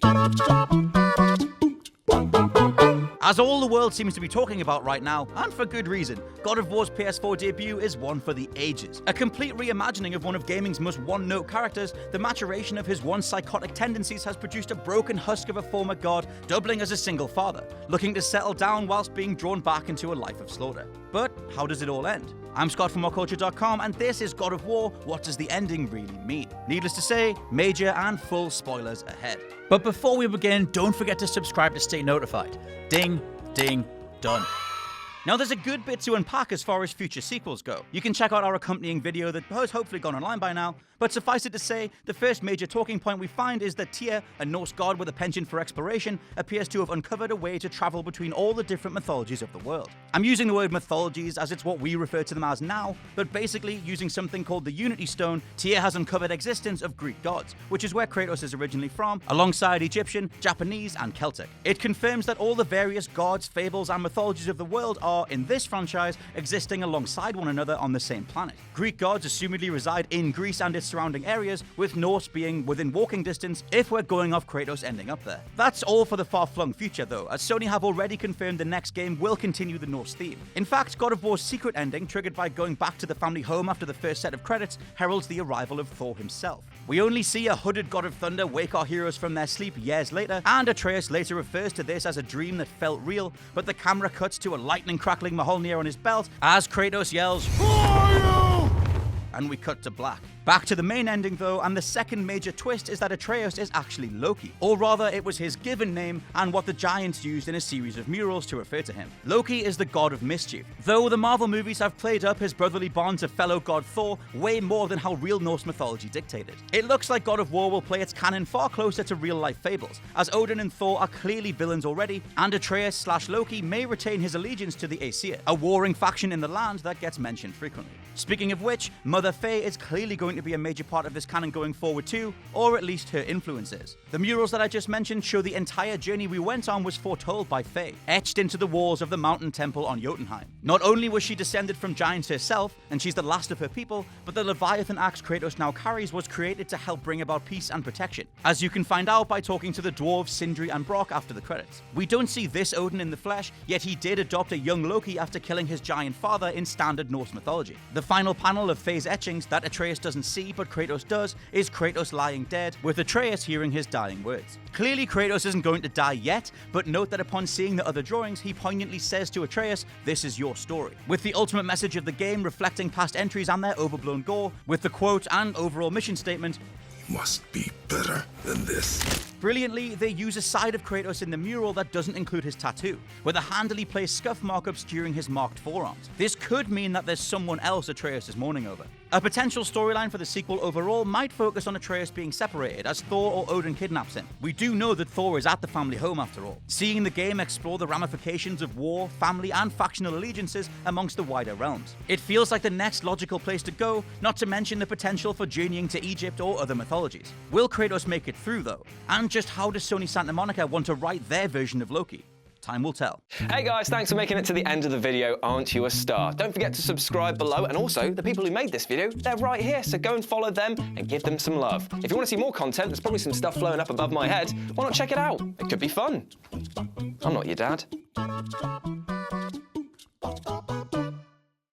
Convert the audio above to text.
As all the world seems to be talking about right now, and for good reason, God of War's PS4 debut is one for the ages. A complete reimagining of one of gaming's most one-note characters, the maturation of his once psychotic tendencies has produced a broken husk of a former god, doubling as a single father, looking to settle down whilst being drawn back into a life of slaughter. But how does it all end? I'm Scott from WhatCulture.com, and this is God of War. What does the ending really mean? Needless to say, major and full spoilers ahead. But before we begin, don't forget to subscribe to stay notified. Ding, ding, done. Now, there's a good bit to unpack as far as future sequels go. You can check out our accompanying video that has hopefully gone online by now, but suffice it to say, the first major talking point we find is that Tyr, a Norse god with a penchant for exploration, appears to have uncovered a way to travel between all the different mythologies of the world. I'm using the word mythologies as it's what we refer to them as now, but basically, using something called the Unity Stone, Tyr has uncovered existence of Greek gods, which is where Kratos is originally from, alongside Egyptian, Japanese, and Celtic. It confirms that all the various gods, fables, and mythologies of the world are, in this franchise, existing alongside one another on the same planet. Greek gods assumedly reside in Greece and its surrounding areas, with Norse being within walking distance if we're going off Kratos ending up there. That's all for the far-flung future though, as Sony have already confirmed the next game will continue the Norse theme. In fact, God of War's secret ending, triggered by going back to the family home after the first set of credits, heralds the arrival of Thor himself. We only see a hooded god of thunder wake our heroes from their sleep years later, and Atreus later refers to this as a dream that felt real, but the camera cuts to a lightning crackling Mjolnir on his belt as Kratos yells, "Who are you?" And we cut to black. Back to the main ending though, and the second major twist is that Atreus is actually Loki. Or rather, it was his given name and what the Giants used in a series of murals to refer to him. Loki is the god of mischief, though the Marvel movies have played up his brotherly bond to fellow god Thor way more than how real Norse mythology dictated. It looks like God of War will play its canon far closer to real-life fables, as Odin and Thor are clearly villains already, and Atreus/Loki may retain his allegiance to the Aesir, a warring faction in the land that gets mentioned frequently. Speaking of which, Mother Faye is clearly going to be a major part of this canon going forward too, or at least her influences. The murals that I just mentioned show the entire journey we went on was foretold by Faye, etched into the walls of the mountain temple on Jotunheim. Not only was she descended from giants herself, and she's the last of her people, but the Leviathan axe Kratos now carries was created to help bring about peace and protection, as you can find out by talking to the dwarves Sindri and Brock after the credits. We don't see this Odin in the flesh, yet he did adopt a young Loki after killing his giant father in standard Norse mythology. The final panel of Faye's etchings that Atreus doesn't see but Kratos does is Kratos lying dead, with Atreus hearing his dying words. Clearly Kratos isn't going to die yet, but note that upon seeing the other drawings, he poignantly says to Atreus, "This is your story," with the ultimate message of the game reflecting past entries and their overblown gore, with the quote and overall mission statement, "Must be better than this." Brilliantly, they use a side of Kratos in the mural that doesn't include his tattoo, with a handily placed scuff mark obscuring his marked forearms. This could mean that there's someone else Atreus is mourning over. A potential storyline for the sequel overall might focus on Atreus being separated as Thor or Odin kidnaps him. We do know that Thor is at the family home after all. Seeing the game explore the ramifications of war, family, and factional allegiances amongst the wider realms. It feels like the next logical place to go, not to mention the potential for journeying to Egypt or other mythologies. Will Kratos make it through though? And just how does Sony Santa Monica want to write their version of Loki? Time will tell. Hey guys, thanks for making it to the end of the video. Aren't you a star? Don't forget to subscribe below, and also the people who made this video, they're right here, so go and follow them and give them some love. If you want to see more content, there's probably some stuff flowing up above my head. Why not check it out? It could be fun. I'm not your dad.